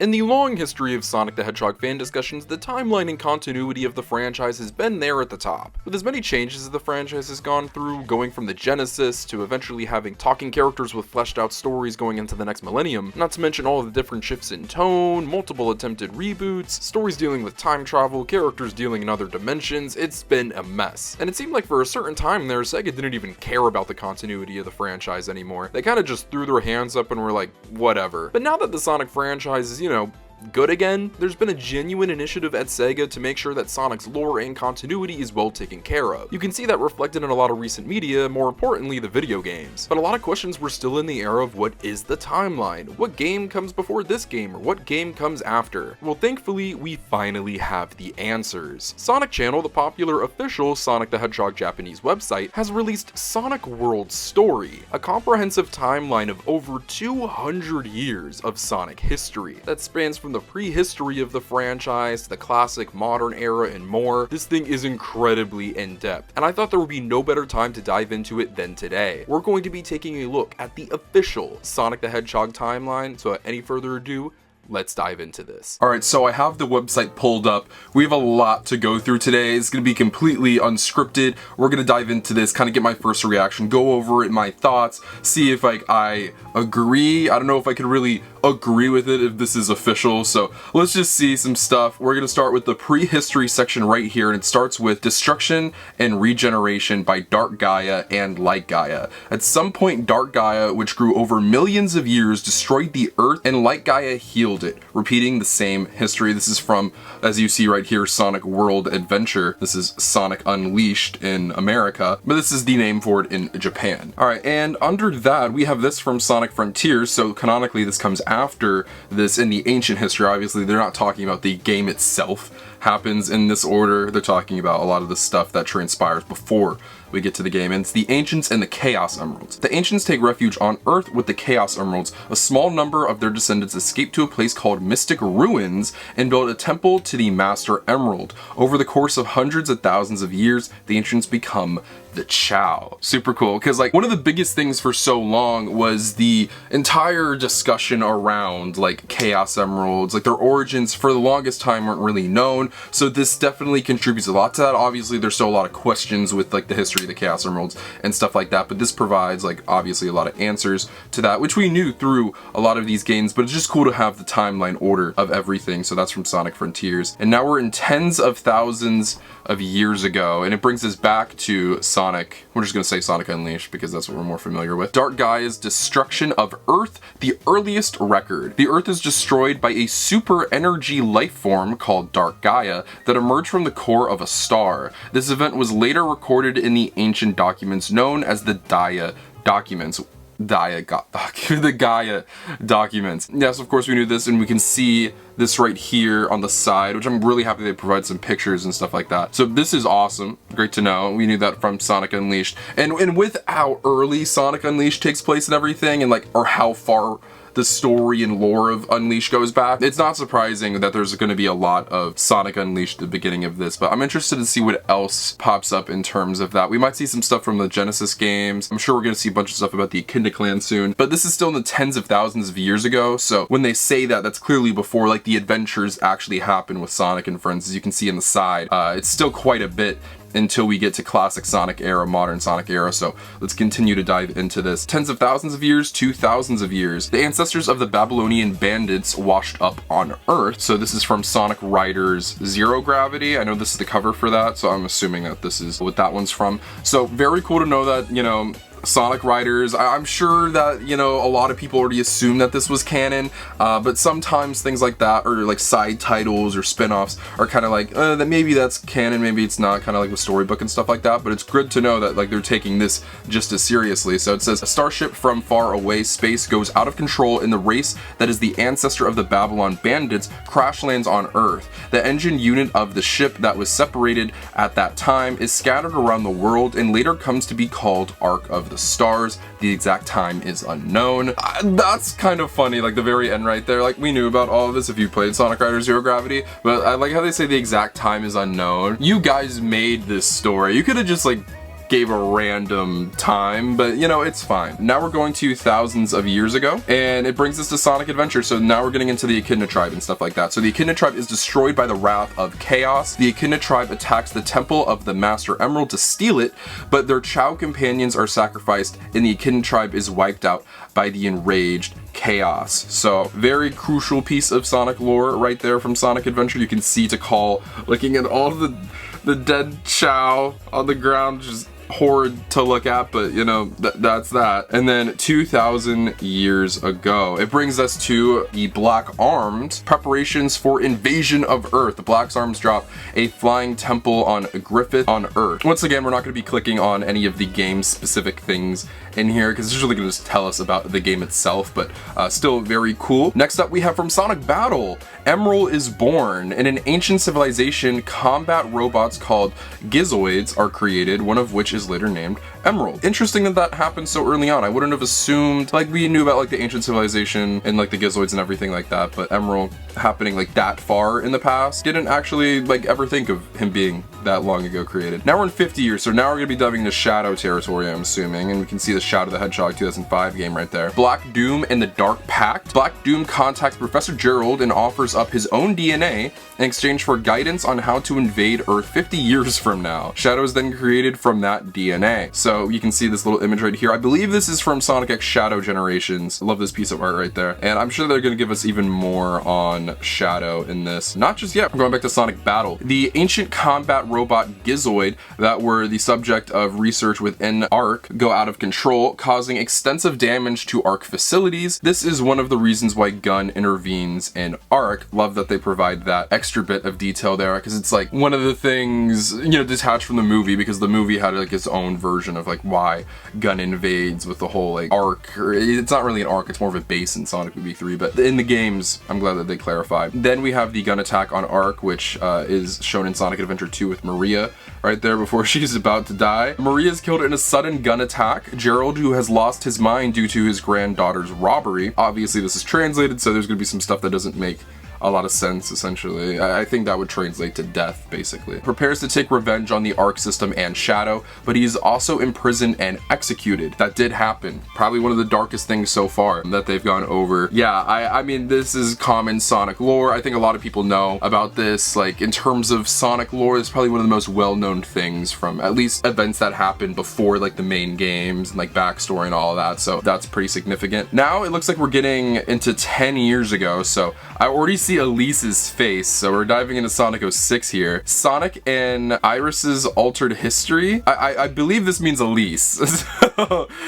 In the long history of Sonic the Hedgehog fan discussions, the timeline and continuity of the franchise has been there at the top. With as many changes as the franchise has gone through, going from the Genesis to eventually having talking characters with fleshed out stories going into the next millennium, not to mention all of the different shifts in tone, multiple attempted reboots, stories dealing with time travel, characters dealing in other dimensions, it's been a mess. And it seemed like for a certain time there, Sega didn't even care about the continuity of the franchise anymore. They kind of just threw their hands up and were like, whatever. But now that the Sonic franchise is, good again, there's been a genuine initiative at Sega to make sure that Sonic's lore and continuity is well taken care of. You can see that reflected in a lot of recent media, more importantly the video games. But a lot of questions were still in the era of what is the timeline? What game comes before this game, or what game comes after? Well, thankfully, we finally have the answers. Sonic Channel, the popular official Sonic the Hedgehog Japanese website, has released Sonic World Story, a comprehensive timeline of over 200 years of Sonic history that spans from the prehistory of the franchise to the classic modern era and more. This thing is incredibly in-depth, and I thought there would be no better time to dive into it than today. We're going to be taking a look at the official Sonic the Hedgehog timeline, so without any further ado, let's dive into this. Alright, so I have the website pulled up. We have a lot to go through today. It's going to be completely unscripted. We're going to dive into this, kind of get my first reaction, go over it, my thoughts, see if I agree. I don't know if I could really agree with it if this is official, so let's just see some stuff. We're going to start with the prehistory section right here, and it starts with Destruction and Regeneration by Dark Gaia and Light Gaia. At some point, Dark Gaia, which grew over millions of years, destroyed the Earth, and Light Gaia healed it, repeating the same history. This is from, as you see right here, Sonic World Adventure. This is Sonic Unleashed in America, but this is the name for it in Japan. Alright, and under that, we have this from Sonic Frontiers, so canonically this comes after this in the ancient history. Obviously, they're not talking about the game itself happens in this order. They're talking about a lot of the stuff that transpires before we get to the game, and it's the Ancients and the Chaos Emeralds. The Ancients take refuge on Earth with the Chaos Emeralds. A small number of their descendants escape to a place called Mystic Ruins and build a temple to the Master Emerald. Over the course of hundreds of thousands of years, the Ancients become the Chow. Super cool, because like one of the biggest things for so long was the entire discussion around like Chaos Emeralds, like their origins for the longest time weren't really known, so this definitely contributes a lot to that. Obviously there's still a lot of questions with like the history of the Chaos Emeralds and stuff like that, but this provides like obviously a lot of answers to that, which we knew through a lot of these games, but it's just cool to have the timeline order of everything. So that's from Sonic Frontiers, and now we're in tens of thousands of years ago, and it brings us back to Sonic, we're just going to say Sonic Unleashed because that's what we're more familiar with. Dark Gaia's destruction of Earth, the earliest record. The Earth is destroyed by a super energy life form called Dark Gaia that emerged from the core of a star. This event was later recorded in the ancient documents known as the Gaia documents. The Gaia documents. Yes, of course we knew this, and we can see this right here on the side, which I'm really happy they provide some pictures and stuff like that. So this is awesome. Great to know. We knew that from Sonic Unleashed. And with how early Sonic Unleashed takes place and everything, and like, or how far the story and lore of Unleashed goes back, it's not surprising that there's going to be a lot of Sonic Unleashed at the beginning of this, but I'm interested to see what else pops up in terms of that. We might see some stuff from the Genesis games. I'm sure we're going to see a bunch of stuff about the Echidna Clan soon, but this is still in the tens of thousands of years ago, so when they say that, that's clearly before like the adventures actually happen with Sonic and friends. As you can see on the side, it's still quite a bit until we get to classic Sonic era, modern Sonic era, so let's continue to dive into this. Tens of thousands of years to thousands of years. The ancestors of the Babylonian bandits washed up on Earth. So this is from Sonic Riders Zero Gravity. I know this is the cover for that, so I'm assuming that this is what that one's from. So very cool to know that, Sonic Riders, I'm sure that, a lot of people already assume that this was canon, but sometimes things like that, or like side titles or spin-offs, are kind of like, that maybe that's canon, maybe it's not, kind of like with Storybook and stuff like that, but it's good to know that like they're taking this just as seriously. So it says, a starship from far away space goes out of control in the race that is the ancestor of the Babylon bandits crash lands on Earth. The engine unit of the ship that was separated at that time is scattered around the world and later comes to be called Ark of the Stars. The exact time is unknown. That's kind of funny, like the very end right there. Like we knew about all of this if you played Sonic Riders Zero Gravity, but I like how they say the exact time is unknown. You guys made this story. You could have just like gave a random time, but you know, it's fine. Now we're going to thousands of years ago, and it brings us to Sonic Adventure. So now we're getting into the Echidna tribe and stuff like that. So the Echidna tribe is destroyed by the wrath of chaos. The Echidna tribe attacks the temple of the Master Emerald to steal it, but their Chao companions are sacrificed, and the Echidna tribe is wiped out by the enraged chaos. So very crucial piece of Sonic lore right there from Sonic Adventure. You can see Tikal looking at all the dead Chao on the ground, just horrid to look at, but you know, that's that. And then 2,000 years ago, it brings us to the Black Arms preparations for invasion of Earth. The Black Arms drop a flying temple on Griffith on Earth. Once again, we're not going to be clicking on any of the game specific things in here because it's usually going to just tell us about the game itself, but still very cool. Next up, we have from Sonic Battle, Emerald is born. In an ancient civilization, combat robots called Gizoids are created, one of which is later named Emerald. Interesting that that happened so early on. I wouldn't have assumed, like, we knew about like the ancient civilization and like the Gizoids and everything like that, but Emerald happening like that far in the past, didn't actually like ever think of him being that long ago created. Now we're in 50 years, so now we're gonna be diving into Shadow territory, I'm assuming, and we can see the Shadow the Hedgehog 2005 game right there. Black Doom and the Dark Pact. Black Doom contacts Professor Gerald and offers up his own DNA in exchange for guidance on how to invade Earth 50 years from now. Shadow is then created from that DNA. So you can see this little image right here. I believe this is from Sonic X Shadow Generations. I love this piece of art right there. And I'm sure they're gonna give us even more on Shadow in this. Not just yet. We're going back to Sonic Battle. The ancient combat robot Gizoid that were the subject of research within Ark go out of control, causing extensive damage to Ark facilities. This is one of the reasons why Gun intervenes in Ark. Love that they provide that extra bit of detail there, because it's like one of the things, you know, detached from the movie, because the movie had like its own version of like why Gun invades with the whole like Ark, or it's not really an Ark, it's more of a base in Sonic Movie 3, but in the games, I'm glad that they clarified. Then we have the Gun attack on Ark, which is shown in Sonic Adventure 2 with Maria right there before she's about to die. Maria is killed in a sudden gun attack. Gerald, who has lost his mind due to his granddaughter's robbery. Obviously this is translated, so there's gonna be some stuff that doesn't make a lot of sense, essentially. I think that would translate to death, basically. Prepares to take revenge on the Arc system and Shadow, but he is also imprisoned and executed. That did happen. Probably one of the darkest things so far that they've gone over. Yeah, I mean, this is common Sonic lore. I think a lot of people know about this. Like, in terms of Sonic lore, it's probably one of the most well-known things from at least events that happened before, like, the main games and, like, backstory and all of that, so that's pretty significant. Now, it looks like we're getting into 10 years ago, so I already see Elise's face, so we're diving into Sonic 06 here. Sonic and Iris's altered history. I believe this means Elise.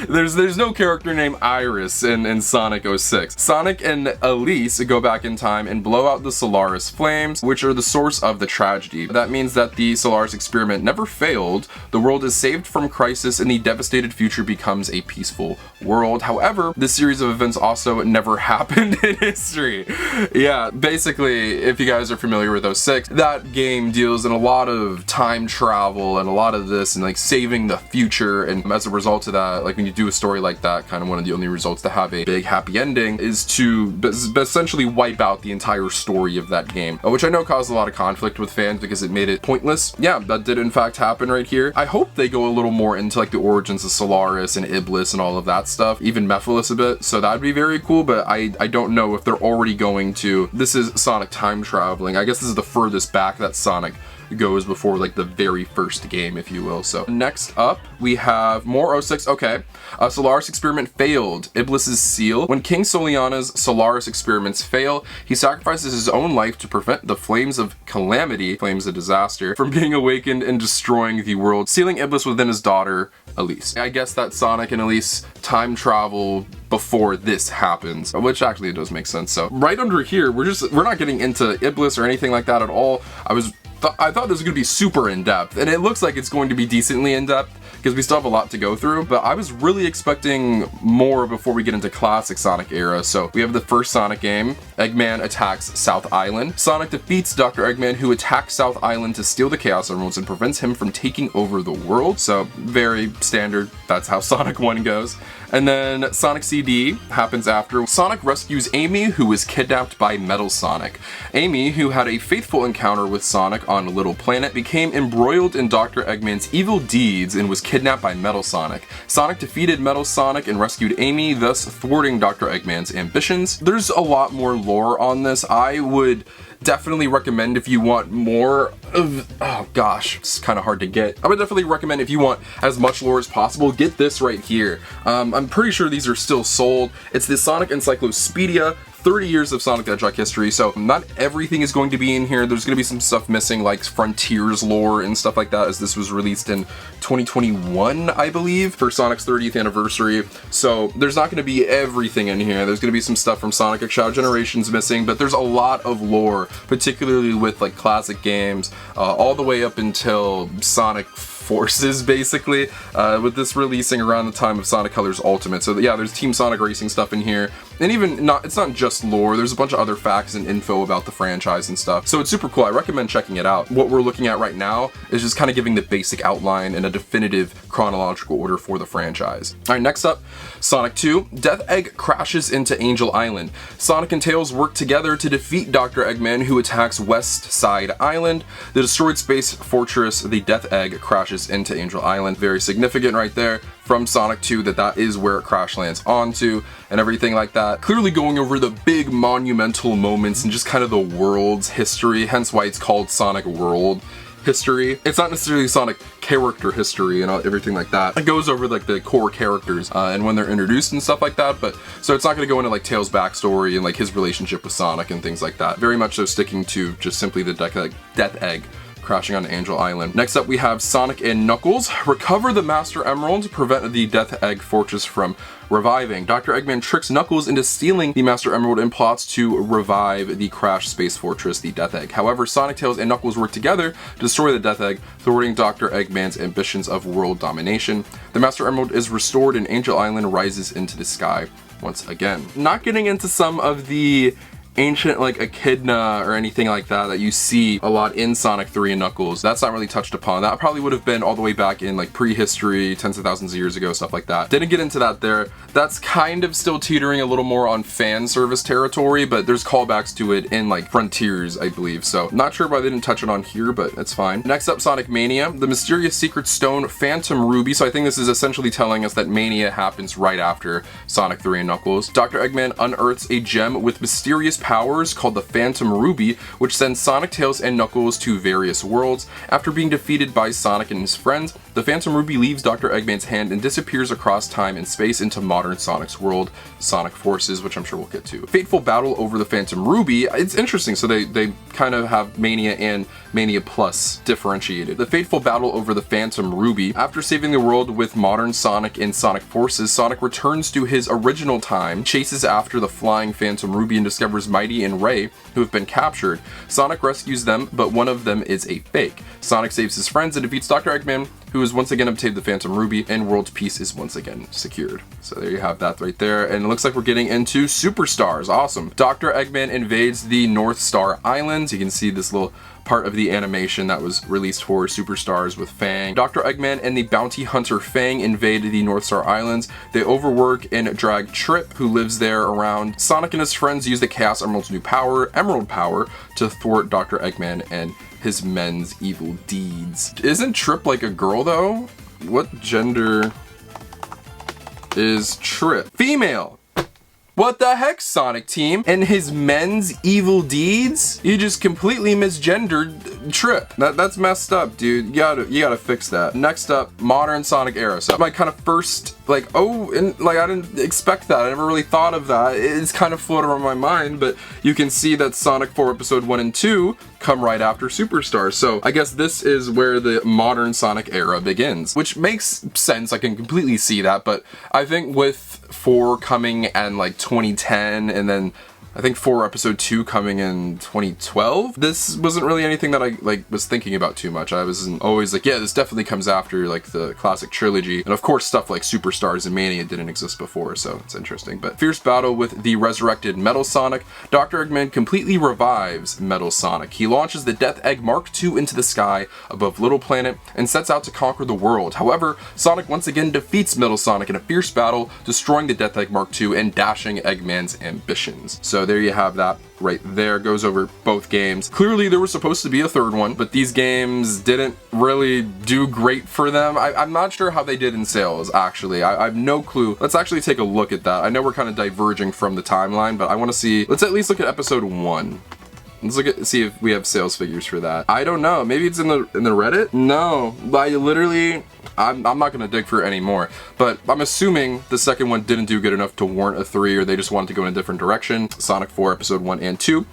there's no character named Iris in Sonic 06. Sonic and Elise go back in time and blow out the Solaris flames, which are the source of the tragedy. That means that the Solaris experiment never failed. The world is saved from crisis and the devastated future becomes a peaceful world. However, this series of events also never happened in history. Yeah, basically, if you guys are familiar with 06, that game deals in a lot of time travel and a lot of this and like saving the future, and as a result of that, like when you do a story like that, kind of one of the only results to have a big happy ending is to essentially wipe out the entire story of that game, which I know caused a lot of conflict with fans because it made it pointless. Yeah, that did in fact happen right here. I hope they go a little more into like the origins of Solaris and Iblis and all of that stuff, even Mephiles a bit, so that'd be very cool, but I don't know if they're already going to. This is Sonic time traveling. I guess this is the furthest back that Sonic goes before like the very first game, if you will. So next up we have more 06. Okay, Solaris experiment failed. Iblis's seal. When King Soliana's Solaris experiments fail, he sacrifices his own life to prevent the flames of calamity, flames of disaster, from being awakened and destroying the world, sealing Iblis within his daughter Elise. I guess that Sonic and Elise time travel before this happens, which actually it does make sense. So right under here, we're not getting into Iblis or anything like that at all. I thought this was going to be super in-depth, and it looks like it's going to be decently in-depth because we still have a lot to go through, but I was really expecting more before we get into classic Sonic era. So we have the first Sonic game. Eggman attacks South Island. Sonic defeats Dr. Eggman, who attacks South Island to steal the Chaos Emeralds and prevents him from taking over the world. So very standard, that's how Sonic 1 goes. And then Sonic CD happens after. Sonic rescues Amy, who was kidnapped by Metal Sonic. Amy, who had a faithful encounter with Sonic on Little Planet, became embroiled in Dr. Eggman's evil deeds and was kidnapped by Metal Sonic. Sonic defeated Metal Sonic and rescued Amy, thus thwarting Dr. Eggman's ambitions. There's a lot more lore on this. I would definitely recommend if you want more of, oh gosh, it's kind of hard to get. I would definitely recommend if you want as much lore as possible, get this right here. I'm pretty sure these are still sold. It's the Sonic Encyclopedia, 30 years of Sonic the Hedgehog history, so not everything is going to be in here. There's going to be some stuff missing, like Frontiers lore and stuff like that, as this was released in 2021, I believe, for Sonic's 30th anniversary. So there's not going to be everything in here. There's going to be some stuff from Sonic X Shadow Generations missing, but there's a lot of lore, particularly with like classic games, all the way up until Sonic Forces, basically, with this releasing around the time of Sonic Colors Ultimate. So yeah, there's Team Sonic Racing stuff in here, and even it's not just lore, there's a bunch of other facts and info about the franchise and stuff. So it's super cool. I recommend checking it out. What we're looking at right now is just kind of giving the basic outline and a definitive chronological order for the franchise. All right, next up, Sonic 2. Death Egg crashes into Angel Island. Sonic and Tails work together to defeat Dr. Eggman, who attacks West Side Island. The destroyed space fortress, the Death Egg, crashes into Angel Island. Very significant right there from Sonic 2 that is where it crash lands onto and everything like that. Clearly going over the big monumental moments and just kind of the world's history, hence why it's called Sonic World history. It's not necessarily Sonic character history and everything like that. It goes over like the core characters and when they're introduced and stuff like that, but so it's not going to go into like Tails' backstory and like his relationship with Sonic and things like that. Very much so sticking to just simply the Death Egg crashing on Angel Island. Next up we have Sonic and Knuckles recover the Master Emerald to prevent the Death Egg Fortress from reviving. Dr. Eggman tricks Knuckles into stealing the Master Emerald and plots to revive the crashed space fortress, the Death Egg. However, Sonic, Tails, and Knuckles work together to destroy the Death Egg, thwarting Dr. Eggman's ambitions of world domination. The Master Emerald is restored and Angel Island rises into the sky once again. Not getting into some of the ancient like echidna or anything like that you see a lot in Sonic 3 and Knuckles. That's not really touched upon. That probably would have been all the way back in like prehistory, tens of thousands of years ago, stuff like that. Didn't get into that there. That's kind of still teetering a little more on fan service territory, but there's callbacks to it in like Frontiers, I believe. So not sure why they didn't touch it on here, but it's fine. Next up, Sonic Mania. The mysterious secret stone Phantom Ruby. So I think this is essentially telling us that Mania happens right after Sonic 3 and Knuckles. Dr. Eggman unearths a gem with mysterious powers called the Phantom Ruby, which sends Sonic, Tails, and Knuckles to various worlds. After being defeated by Sonic and his friends, the Phantom Ruby leaves Dr. Eggman's hand and disappears across time and space into modern Sonic's world, Sonic Forces, which I'm sure we'll get to. Fateful battle over the Phantom Ruby. It's interesting, so they kind of have Mania and Mania Plus differentiated. The fateful battle over the Phantom Ruby. After saving the world with modern Sonic and Sonic Forces, Sonic returns to his original time, chases after the flying Phantom Ruby, and discovers Mighty and Ray, who have been captured. Sonic rescues them, but one of them is a fake. Sonic saves his friends and defeats Dr. Eggman, who has once again obtained the Phantom Ruby, and world peace is once again secured. So there you have that right there, and it looks like we're getting into Superstars. Awesome. Dr. Eggman invades the North Star Islands. You can see this little part of the animation that was released for Superstars with Fang. Dr. Eggman and the bounty hunter Fang invade the North Star Islands. They overwork and drag Trip, who lives there, around. Sonic and his friends use the Chaos Emerald's new power, Emerald Power, to thwart Dr. Eggman and his men's evil deeds. Isn't Trip like a girl though? What gender is Trip? Female! What the heck, Sonic Team? And his men's evil deeds? You just completely misgendered Trip. That's messed up, dude. You gotta fix that. Next up, modern Sonic era. So my kind of first, like, oh, and like I didn't expect that. I never really thought of that. It's kind of floated around my mind, but you can see that Sonic 4 Episode 1 and 2 come right after Superstars. So I guess this is where the modern Sonic era begins, which makes sense. I can completely see that, but I think with 4 coming and like 2010, and then I think 4 Episode 2 coming in 2012. This wasn't really anything that I was thinking about too much. I was always like, yeah, this definitely comes after like the classic trilogy. And of course stuff like Superstars and Mania didn't exist before, so it's interesting. But fierce battle with the resurrected Metal Sonic. Dr. Eggman completely revives Metal Sonic. He launches the Death Egg Mark II into the sky above Little Planet and sets out to conquer the world. However, Sonic once again defeats Metal Sonic in a fierce battle, destroying the Death Egg Mark II and dashing Eggman's ambitions. So So there you have that right there. Goes over both games. Clearly there was supposed to be a third one, but these games didn't really do great for them. I'm not sure how they did in sales, actually. I have no clue. Let's actually take a look at that. I know we're kind of diverging from the timeline, but I want to see, let's at least look at episode 1. Let's see if we have sales figures for that. I don't know. Maybe it's in the Reddit? No. I'm not gonna dig for it anymore. But I'm assuming the second one didn't do good enough to warrant a 3, or they just wanted to go in a different direction. Sonic 4 episode 1 and 2.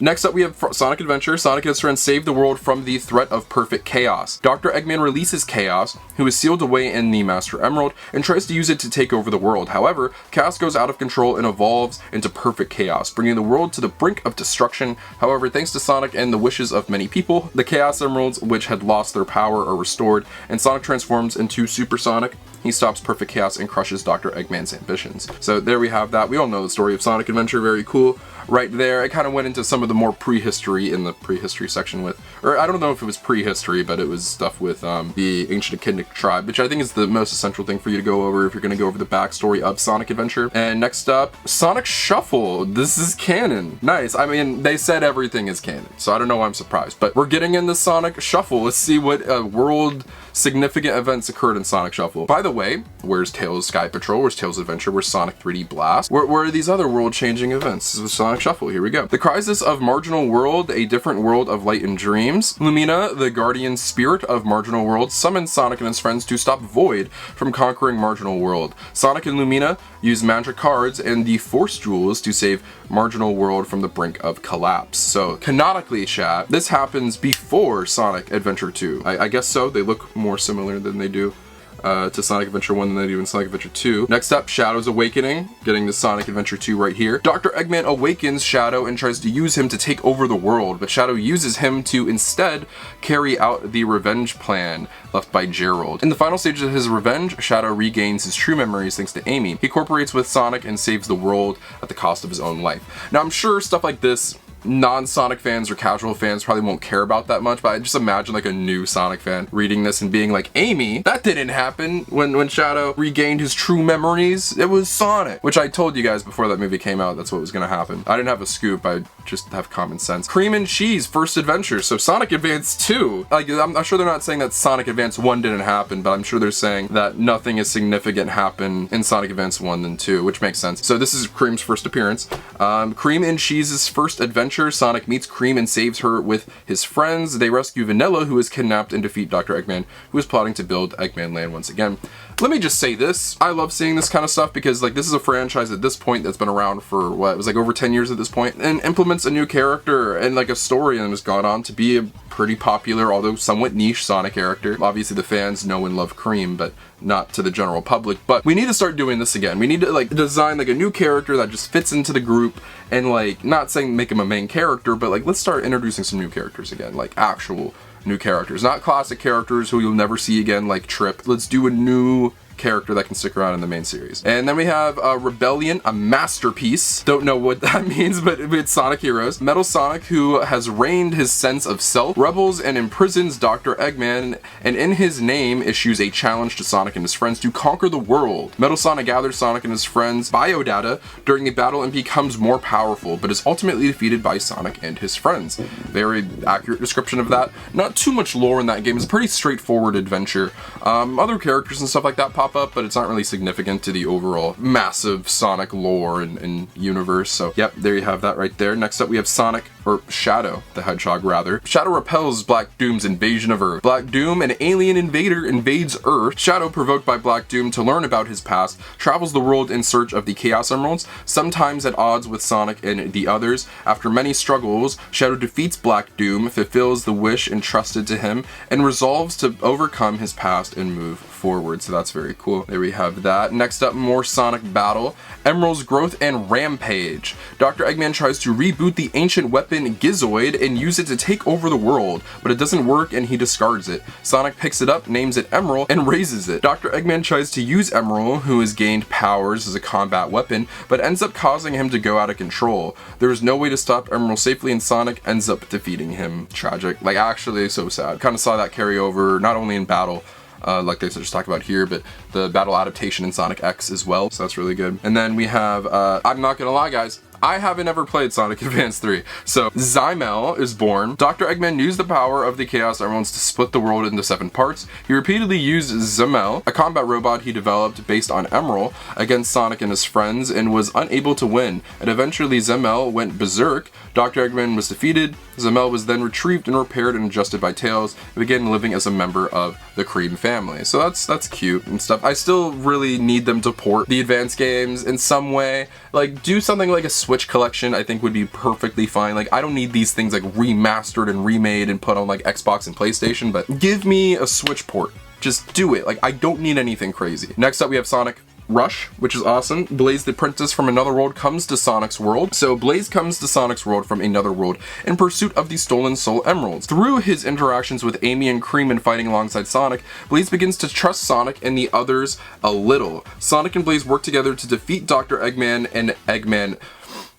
Next up, we have Sonic Adventure. Sonic and his friends save the world from the threat of perfect chaos. Dr. Eggman releases Chaos, who is sealed away in the Master Emerald, and tries to use it to take over the world. However, Chaos goes out of control and evolves into perfect chaos, bringing the world to the brink of destruction. However, thanks to Sonic and the wishes of many people, the Chaos Emeralds, which had lost their power, are restored, and Sonic transforms into Super Sonic. He stops perfect chaos and crushes Dr. Eggman's ambitions. So there we have that. We all know the story of Sonic Adventure, very cool. Right there, it kind of went into some of the more prehistory in the prehistory section with, or I don't know if it was prehistory, but it was stuff with the ancient Echidnic tribe, which I think is the most essential thing for you to go over if you're going to go over the backstory of Sonic Adventure. And next up, Sonic Shuffle. This is canon. Nice. I mean, they said everything is canon, so I don't know why I'm surprised, but we're getting into Sonic Shuffle. Let's see what world significant events occurred in Sonic Shuffle. By the way, where's Tails Sky Patrol? Where's Tails Adventure? Where's Sonic 3D Blast? Where are these other world-changing events? This is Sonic Shuffle. Here we go. The Crisis of Marginal World, a different world of light and dreams. Lumina, the guardian spirit of Marginal World, summons Sonic and his friends to stop Void from conquering Marginal World. Sonic and Lumina use magic cards and the Force Jewels to save Marginal World from the brink of collapse. So, canonically, chat, this happens before Sonic Adventure 2. I guess so. They look more similar than they do to Sonic Adventure 1 than they do in Sonic Adventure 2. Next up, Shadow's Awakening, getting the Sonic Adventure 2 right here. Dr. Eggman awakens Shadow and tries to use him to take over the world, but Shadow uses him to instead carry out the revenge plan left by Gerald. In the final stages of his revenge, Shadow regains his true memories thanks to Amy. He cooperates with Sonic and saves the world at the cost of his own life. Now, I'm sure stuff like this, non-Sonic fans or casual fans probably won't care about that much, but I just imagine like a new Sonic fan reading this and being like, Amy, that didn't happen when Shadow regained his true memories. It was Sonic, which I told you guys before that movie came out, that's what was gonna happen. I didn't have a scoop, I just have common sense. Cream and Cheese, first adventure, so Sonic Advance 2. Like, I'm sure they're not saying that Sonic Advance 1 didn't happen, but I'm sure they're saying that nothing as significant happened in Sonic Advance 1 than 2, which makes sense. So this is Cream's first appearance. Cream and Cheese's first adventure. Sonic meets Cream and saves her with his friends. They rescue Vanilla, who is kidnapped, and defeat Dr. Eggman, who is plotting to build Eggman Land once again. Let me just say this. I love seeing this kind of stuff because, like, this is a franchise at this point that's been around for, what, it was like over 10 years at this point, and implements a new character and, like, a story, and has gone on to be a pretty popular, although somewhat niche Sonic character. Obviously, the fans know and love Cream, but not to the general public. But we need to start doing this again. We need to, like, design, like, a new character that just fits into the group, and, like, not saying make him a main character, but, like, let's start introducing some new characters again, like, actual new characters, not classic characters who you'll never see again, like Trip. Let's do a new character that can stick around in the main series. And then we have Rebellion, a masterpiece. Don't know what that means, but it's Sonic Heroes. Metal Sonic, who has reigned his sense of self, rebels and imprisons Dr. Eggman, and in his name issues a challenge to Sonic and his friends to conquer the world. Metal Sonic gathers Sonic and his friends' biodata during a battle and becomes more powerful, but is ultimately defeated by Sonic and his friends. Very accurate description of that. Not too much lore in that game. It's a pretty straightforward adventure. Other characters and stuff like that pop up, but it's not really significant to the overall massive Sonic lore and universe. So yep, there you have that right there. Next up we have Shadow the Hedgehog rather. Shadow repels Black Doom's invasion of Earth. Black Doom, an alien invader, invades Earth. Shadow, provoked by Black Doom to learn about his past, travels the world in search of the Chaos Emeralds, sometimes at odds with Sonic and the others. After many struggles, Shadow defeats Black Doom, fulfills the wish entrusted to him, and resolves to overcome his past and move forward. So that's very cool. There we have that. Next up, more Sonic battle. Emerald's growth and rampage. Dr. Eggman tries to reboot the ancient weapon Gizoid and use it to take over the world, but it doesn't work and he discards it. Sonic picks it up, names it Emerald, and raises it. Dr. Eggman tries to use Emerald, who has gained powers as a combat weapon, but ends up causing him to go out of control. There is no way to stop Emerald safely and Sonic ends up defeating him. Tragic. Like, actually so sad. Kind of saw that carry over, not only in battle, like they just talked about here, but the battle adaptation in Sonic X as well, so that's really good. And then we have, I'm not gonna lie guys, I haven't ever played Sonic Advance 3. So Zymel is born. Dr. Eggman used the power of the Chaos Emeralds to split the world into 7 parts. He repeatedly used Zymel, a combat robot he developed based on Emerald, against Sonic and his friends and was unable to win. And eventually Zymel went berserk. Dr. Eggman was defeated. Zymel was then retrieved and repaired and adjusted by Tails, and began living as a member of the Cream family. So that's cute and stuff. I still really need them to port the Advance games in some way. Like, do something like a Switch collection, I think would be perfectly fine. Like, I don't need these things like remastered and remade and put on like Xbox and PlayStation, but give me a Switch port. Just do it. Like, I don't need anything crazy. Next up we have Sonic Rush, which is awesome. Blaze the apprentice from another world comes to Sonic's world. So Blaze comes to Sonic's world from another world in pursuit of the stolen soul emeralds. Through his interactions with Amy and Cream and fighting alongside Sonic, Blaze begins to trust Sonic and the others a little. Sonic and Blaze work together to defeat Dr. Eggman and Eggman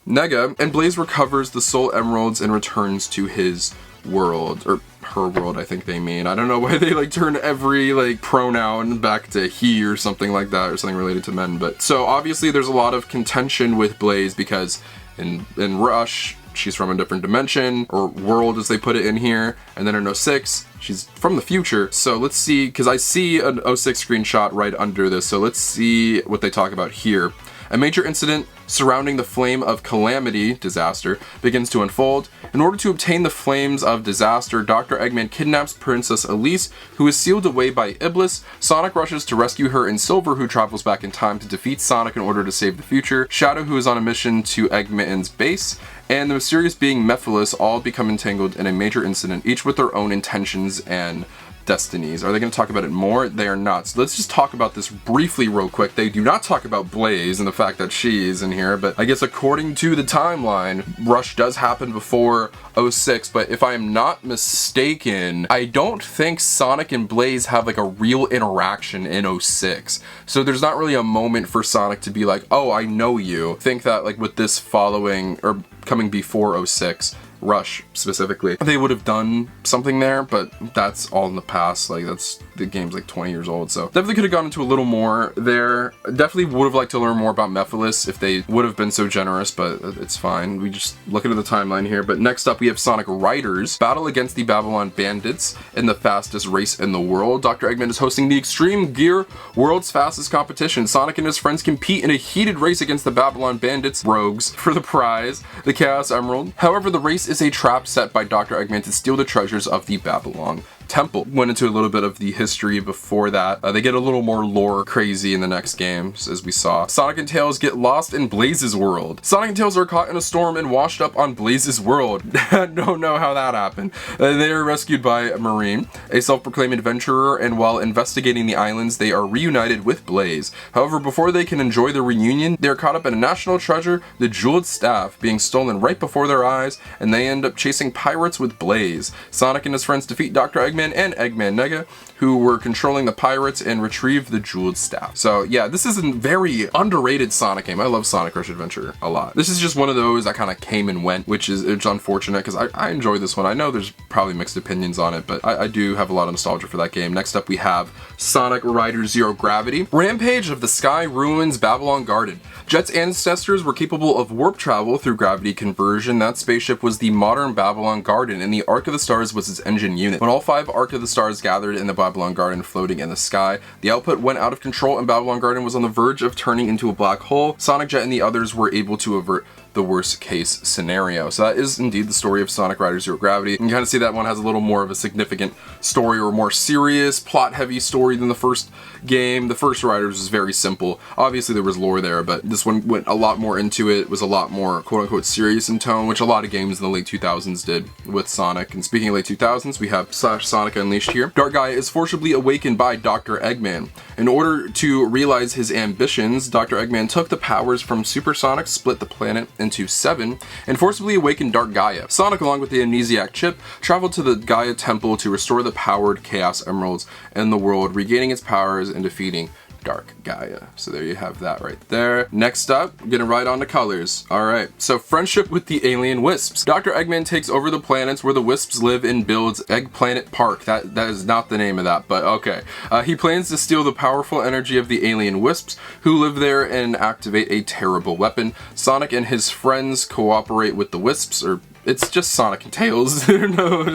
Nega, and Blaze recovers the soul emeralds and returns to his world, or her world, I think they mean. I don't know why they like turn every like pronoun back to he or something like that, or something related to men. But so obviously there's a lot of contention with Blaze because in Rush she's from a different dimension or world as they put it in here, and then in 06 she's from the future. So let's see, because I see an 06 screenshot right under this, so let's see what they talk about here. A major incident surrounding the Flame of Calamity disaster begins to unfold. In order to obtain the Flames of Disaster, Dr. Eggman kidnaps Princess Elise, who is sealed away by Iblis. Sonic rushes to rescue her, and Silver, who travels back in time to defeat Sonic in order to save the future. Shadow, who is on a mission to Eggman's base, and the mysterious being Mephiles all become entangled in a major incident, each with their own intentions and destinies. Are they going to talk about it more? They are not. So let's just talk about this briefly real quick. They do not talk about Blaze and the fact that she is in here, but I guess according to the timeline, Rush does happen before 06, but if I am not mistaken, I don't think Sonic and Blaze have like a real interaction in 06. So there's not really a moment for Sonic to be like, oh, I know you. I think that like with this following or coming before 06, Rush specifically, they would have done something there, but that's all in the past. Like, that's, the game's like 20 years old, so definitely could have gone into a little more there. Definitely would have liked to learn more about Mephiles if they would have been so generous, but it's fine. We just look into the timeline here. But next up we have Sonic Riders battle against the Babylon Bandits in the fastest race in the world. Dr. Eggman is hosting the Extreme Gear World's Fastest Competition. Sonic and his friends compete in a heated race against the Babylon Bandits rogues for the prize, the Chaos Emerald. However, the race is a trap set by Dr. Eggman to steal the treasures of the Babylon Temple. Went into a little bit of the history before that. They get a little more lore crazy in the next games, as we saw. Sonic and Tails get lost in Blaze's world. Sonic and Tails are caught in a storm and washed up on Blaze's world. Don't know how that happened. They are rescued by Marine, a self-proclaimed adventurer, and while investigating the islands, they are reunited with Blaze. However, before they can enjoy the reunion, they are caught up in a national treasure, the Jeweled Staff, being stolen right before their eyes, and they end up chasing pirates with Blaze. Sonic and his friends defeat Dr. Eggman and Eggman Nega, who were controlling the pirates, and retrieve the Jeweled Staff. So yeah, this is a very underrated Sonic game. I love Sonic Rush Adventure a lot. This is just one of those that kind of came and went, which is it's unfortunate because I enjoy this one. I know there's probably mixed opinions on it, but I do have a lot of nostalgia for that game. Next up we have Sonic Riders Zero Gravity. Rampage of the Sky ruins Babylon Garden. Jet's ancestors were capable of warp travel through gravity conversion. That spaceship was the modern Babylon Garden, and the Ark of the Stars was its engine unit. When all 5 Ark of the Stars gathered in the Babylon Garden floating in the sky, the output went out of control and Babylon Garden was on the verge of turning into a black hole. Sonic, Jet, and the others were able to avert the worst case scenario. So that is indeed the story of Sonic Riders Zero Gravity. You can kind of see that one has a little more of a significant story, or more serious, plot-heavy story than the first game. The first Riders was very simple. Obviously there was lore there, but this one went a lot more into it, was a lot more quote-unquote serious in tone, which a lot of games in the late 2000s did with Sonic. And speaking of late 2000s, we have Sonic Unleashed here. Dark Gaia is forcibly awakened by Dr. Eggman. In order to realize his ambitions, Dr. Eggman took the powers from Supersonic, split the planet into 7, and forcibly awakened Dark Gaia. Sonic, along with the Amnesiac chip, traveled to the Gaia Temple to restore the powered Chaos Emeralds in the world, regaining its powers and defeating Dark Gaia. So there you have that right there. Next up, getting right on to colors. Alright, so friendship with the alien wisps. Dr. Eggman takes over the planets where the wisps live and builds Egg Planet Park. That is not the name of that, but okay. He plans to steal the powerful energy of the alien wisps who live there and activate a terrible weapon. Sonic and his friends cooperate with the wisps, or it's just Sonic and Tails. There's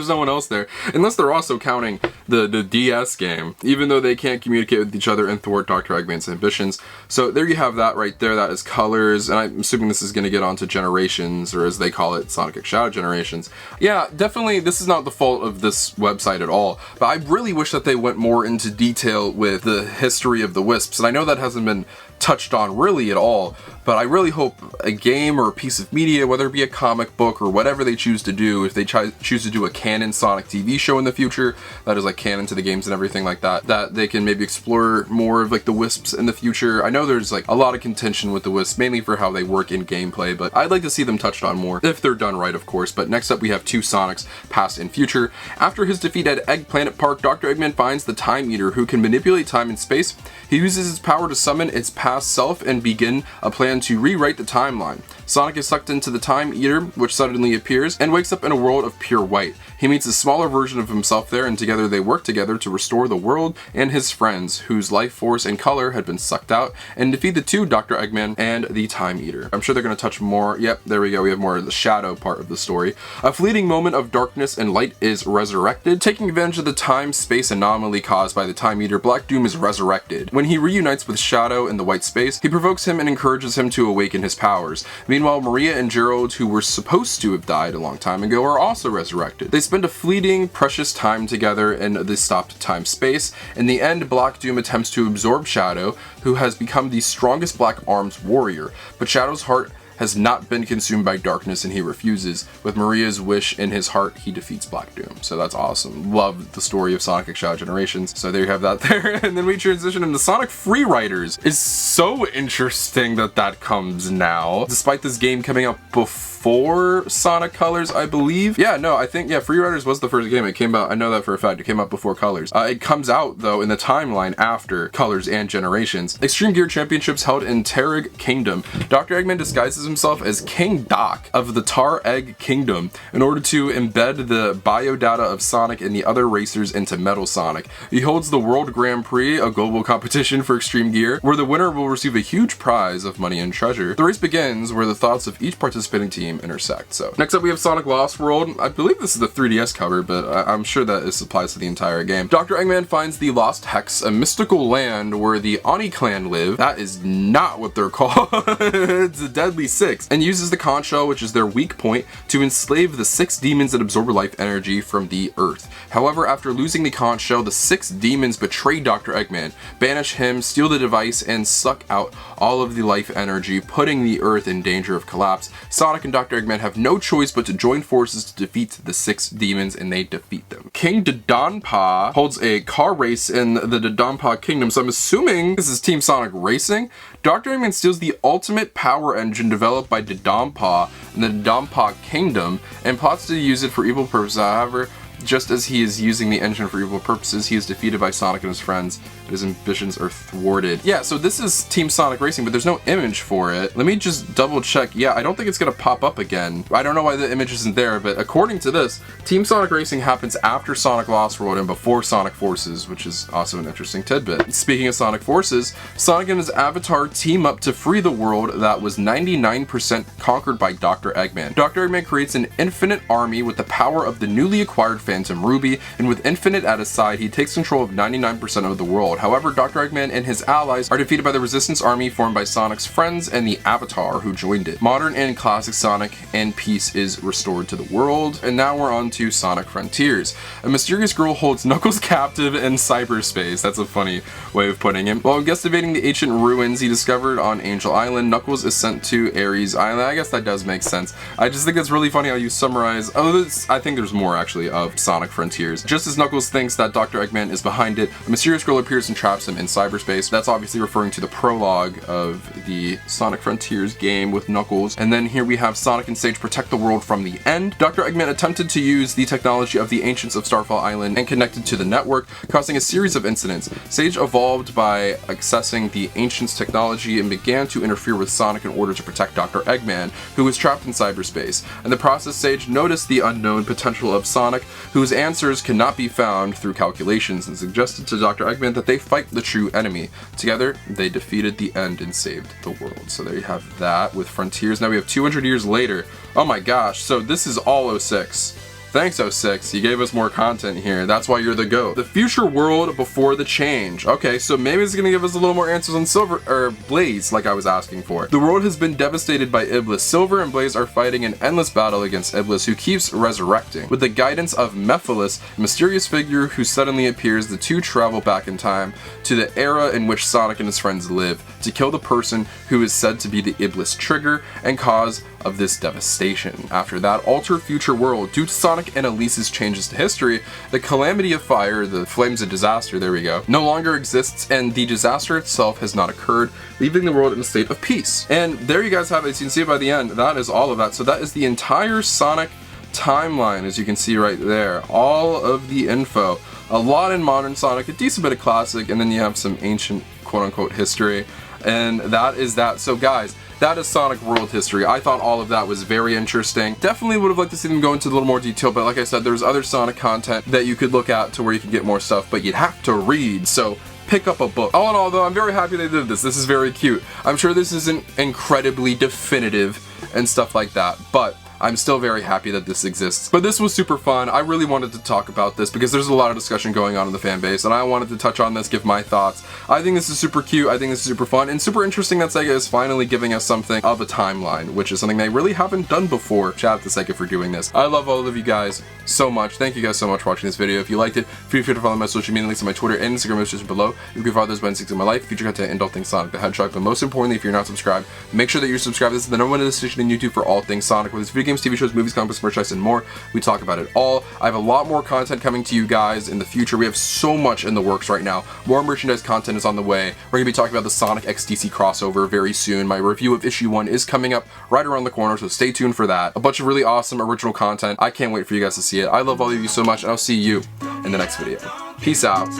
no one else there. Unless they're also counting the DS game, even though they can't communicate with each other and thwart Dr. Eggman's ambitions. So there you have that right there. That is colors, and I'm assuming this is going to get onto generations, or as they call it, Sonic X Shadow generations. Yeah, definitely this is not the fault of this website at all, but I really wish that they went more into detail with the history of the wisps, and I know that hasn't been touched on really at all, but I really hope a game or a piece of media, whether it be a comic book or whatever they choose to do, if they choose to do a canon Sonic TV show in the future, that is like canon to the games and everything like that, that they can maybe explore more of like the wisps in the future. I know there's like a lot of contention with the wisps, mainly for how they work in gameplay, but I'd like to see them touched on more, if they're done right, of course. But next up we have two Sonics, past and future. After his defeat at Egg Planet Park, Dr. Eggman finds the Time Eater, who can manipulate time and space. He uses his power to summon its past self and begin a plan to rewrite the timeline. Sonic is sucked into the Time Eater, which suddenly appears, and wakes up in a world of pure white. He meets a smaller version of himself there, and together they work together to restore the world and his friends, whose life force and color had been sucked out, and defeat the two Dr. Eggman and the Time Eater. I'm sure they're going to touch more. Yep, there we go. We have more of the shadow part of the story. A fleeting moment of darkness and light is resurrected. Taking advantage of the time-space anomaly caused by the Time Eater, Black Doom is resurrected. When he reunites with Shadow in the white space, he provokes him and encourages him to awaken his powers. Meanwhile, Maria and Gerald, who were supposed to have died a long time ago, are also resurrected. They spend a fleeting, precious time together in the stopped time-space. In the end, Black Doom attempts to absorb Shadow, who has become the strongest Black Arms warrior, but Shadow's heart has not been consumed by darkness and he refuses. With Maria's wish in his heart, he defeats Black Doom. So that's awesome. Love the story of Sonic X Shadow Generations. So there you have that there. And then we transition into Sonic Free Riders. It's so interesting that that comes now, despite this game coming out before Sonic Colors, I believe. Yeah, no, I think, yeah, Free Riders was the first game. It came out, I know that for a fact, it came out before Colors. It comes out, though, in the timeline after Colors and Generations. Extreme Gear Championships held in Terrig Kingdom. Dr. Eggman disguises himself as King Doc of the Tar Egg Kingdom in order to embed the biodata of Sonic and the other racers into Metal Sonic. He holds the World Grand Prix, a global competition for Extreme Gear, where the winner will receive a huge prize of money and treasure. The race begins where the thoughts of each participating team intersect. So next up we have Sonic Lost World. I believe this is the 3DS cover, but I'm sure that this applies to the entire game. Dr. Eggman finds the Lost Hex, a mystical land where the Oni clan live. That is not what they're called. It's a Deadly Six, and uses the conch shell, which is their weak point, to enslave the 6 demons that absorb life energy from the Earth. However, after losing the conch shell, the 6 demons betray Dr. Eggman, banish him, steal the device, and suck out all of the life energy, putting the Earth in danger of collapse. Sonic and Dr. Eggman have no choice but to join forces to defeat the 6 demons, and they defeat them. King Dodonpa holds a car race in the Dodonpa Kingdom, so I'm assuming this is Team Sonic Racing. Dr. Eggman steals the ultimate power engine developed by Dodonpa in the Dodonpa Kingdom and plots to use it for evil purposes. However, just as he is using the engine for evil purposes, he is defeated by Sonic and his friends, and his ambitions are thwarted. Yeah, so this is Team Sonic Racing, but there's no image for it. Let me just double check. Yeah, I don't think it's gonna pop up again. I don't know why the image isn't there, but according to this, Team Sonic Racing happens after Sonic Lost World and before Sonic Forces, which is also an interesting tidbit. Speaking of Sonic Forces, Sonic and his avatar team up to free the world that was 99% conquered by Dr. Eggman. Dr. Eggman creates an infinite army with the power of the newly acquired Phantom Ruby, and with Infinite at his side, he takes control of 99% of the world. However, Dr. Eggman and his allies are defeated by the Resistance Army formed by Sonic's friends and the Avatar who joined it. Modern and classic Sonic and peace is restored to the world. And now we're on to Sonic Frontiers. A mysterious girl holds Knuckles captive in cyberspace. That's a funny way of putting it. While investigating the ancient ruins, he discovered on Angel Island, Knuckles is sent to Ares Island. I guess that does make sense. I just think it's really funny how you summarize, I think there's more actually of Sonic Frontiers. Just as Knuckles thinks that Dr. Eggman is behind it, a mysterious girl appears and traps him in cyberspace. That's obviously referring to the prologue of the Sonic Frontiers game with Knuckles. And then here we have Sonic and Sage protect the world from the end. Dr. Eggman attempted to use the technology of the ancients of Starfall Island and connected to the network, causing a series of incidents. Sage evolved by accessing the ancients' technology and began to interfere with Sonic in order to protect Dr. Eggman, who was trapped in cyberspace. In the process, Sage noticed the unknown potential of Sonic, whose answers cannot be found through calculations, and suggested to Dr. Eggman that they fight the true enemy. Together, they defeated the end and saved the world. So there you have that with Frontiers. Now we have 200 years later. Oh my gosh, so this is all 06. Thanks 06, you gave us more content here. That's why you're the GOAT. The future world before the change. Okay, so maybe it's gonna give us a little more answers on Silver, or Blaze, like I was asking for. The world has been devastated by Iblis. Silver and Blaze are fighting an endless battle against Iblis, who keeps resurrecting. With the guidance of Mephiles, a mysterious figure who suddenly appears, the two travel back in time to the era in which Sonic and his friends live, to kill the person who is said to be the Iblis trigger and cause of this devastation. After that altered future world, due to Sonic and Elise's changes to history, the calamity of fire, the flames of disaster, there we go, no longer exists, and the disaster itself has not occurred, leaving the world in a state of peace. And there you guys have it. As you can see by the end, that is all of that. So that is the entire Sonic timeline, as you can see right there. All of the info. A lot in modern Sonic, a decent bit of classic, and then you have some ancient quote-unquote history. And that is that. So guys, that is Sonic World History. I thought all of that was very interesting. Definitely would have liked to see them go into a little more detail, but like I said, there's other Sonic content that you could look at to where you could get more stuff, but you'd have to read, so pick up a book. All in all though, I'm very happy they did this. This is very cute. I'm sure this isn't incredibly definitive and stuff like that, but I'm still very happy that this exists. But this was super fun. I really wanted to talk about this because there's a lot of discussion going on in the fan base, and I wanted to touch on this, give my thoughts. I think this is super cute. I think this is super fun and super interesting that Sega is finally giving us something of a timeline, which is something they really haven't done before. Shout out to Sega for doing this. I love all of you guys so much. Thank you guys so much for watching this video. If you liked it, feel free to follow my social media links on my Twitter and Instagram description below. You can follow those buttons in my life, future content, and all things Sonic the Hedgehog. But most importantly, if you're not subscribed, make sure that you're subscribed. This is the #1 destination in YouTube for all things Sonic, whether it's video games, TV shows, movies, comics, merchandise, and more. We talk about it all. I have a lot more content coming to you guys in the future. We have so much in the works right now. More merchandise content is on the way. We're going to be talking about the Sonic XDC crossover very soon. My review of issue 1 is coming up right around the corner, so stay tuned for that. A bunch of really awesome original content. I can't wait for you guys to see it. I love all of you so much, and I'll see you in the next video. Peace out.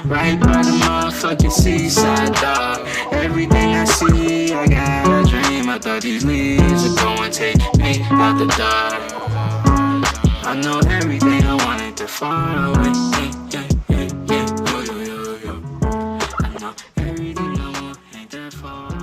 Right by the motherfucking seaside, dog. Everything I see, I got a dream. I thought these leaves would go and take me out the dark. I know everything I wanted to follow it. I know everything I want ain't that far.